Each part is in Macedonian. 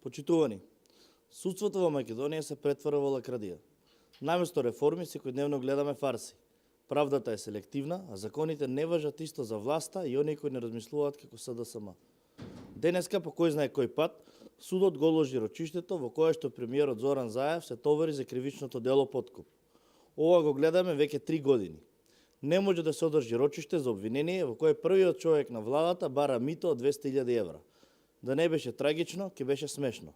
Почитувани, судството во Македонија се претвора во лакрадија. Наместо реформи, секојдневно гледаме фарси. Правдата е селективна, а законите не важат исто за власта и оние кои не размислуваат како СДСМ. Денеска, по кој знае кој пат, судот го ложи рочиштето во кое што премиерот Зоран Заев се товари за кривичното дело подкуп. Ова го гледаме веќе 3 години. Не може да се одржи рочиште за обвинение во кое првиот човек на владата бара мито од 200.000 евра. Да не беше трагично, ќе беше смешно.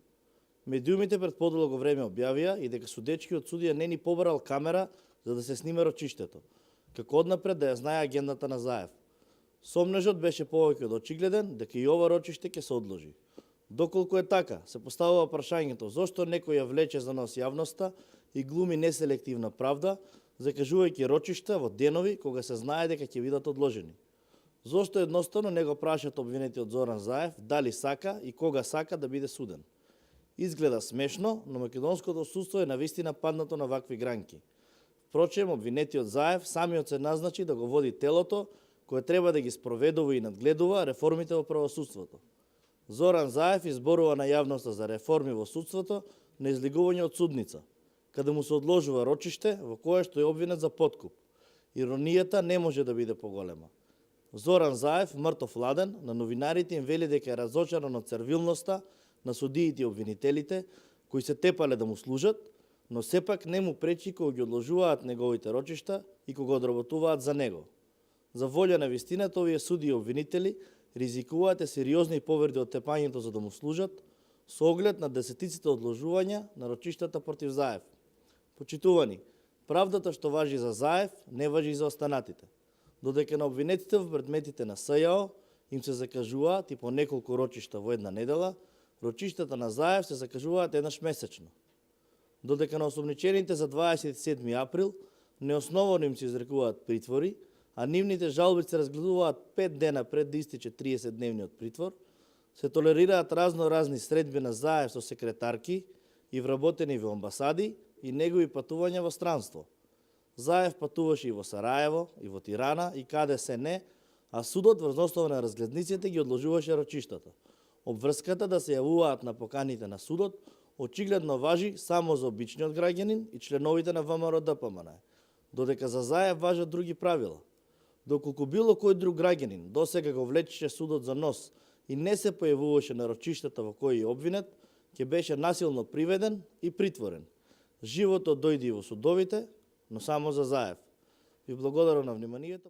Медиумите пред подолго време објавија и дека судечкиот судија не ни побарал камера за да се снима рочиштето. Како однапред да ја знае агендата на Заев. Сомнежот беше повеќе од очигледен дека и ова рочиште ќе се одложи. Доколку е така, се поставува прашањето зошто некој ја влече за нос јавноста и глуми неселективна правда, закажувајќи рочишта во денови кога се знае дека ќе бидат одложени. Зошто едноставно не го прашат обвинетиот Зоран Заев дали сака и кога сака да биде суден. Изгледа смешно, но македонското судство е навистина паднато на вакви гранки. Впрочем, обвинетиот Заев самиот се назначи да го води телото кое треба да ги спроведува и надгледува реформите во правосудството. Зоран Заев изборува на јавноста за реформи во судството на излигување од судница, каде му се одложува рочиште во кое што е обвинет за подкуп. Иронијата не може да биде поголема. Зоран Заев, мртов ладен, на новинарите им вели дека е разочаран од сервилноста на судиите и обвинителите, кои се тепале да му служат, но сепак не му пречи кога ги одложуваат неговите рочишта и кога одработуваат за него. За волја на вистината, овие суди и обвинители ризикуваат сериозни повреди од тепањето за да му служат, со оглед на десетиците одложувања на рочиштата против Заев. Почитувани, правдата што важи за Заев не важи и за останатите. Додека на обвинетите во предметите на СЈО им се закажуваат и по неколку рочишта во една недела, рочиштата на Заев се закажуваат еднаш месечно. Додека на осомничените за 27 април неосновано им се изрекуваат притвори, а нивните жалби се разгледуваат 5 дена пред да истече 30-дневниот притвор, се толерираат разни средби на Заев со секретарки и вработени во амбасади и негови патувања во странство. Заев патуваше и во Сараево, и во Тирана, и каде се не, а судот врз основа на разгледниците ги одложуваше рочиштата. Обврската да се јавуваат на поканите на судот очигледно важи само за обичниот граѓанин и членовите на ВМРО ДПМН, додека за Заев важат други правила. Доколку било кој друг граѓанин досега го влечеше судот за нос и не се појавуваше на рочиштата во кој е обвинет, ќе беше насилно приведен и притворен. Животот дојде и во судовите, но само за Заев. Ви благодарам на вниманието.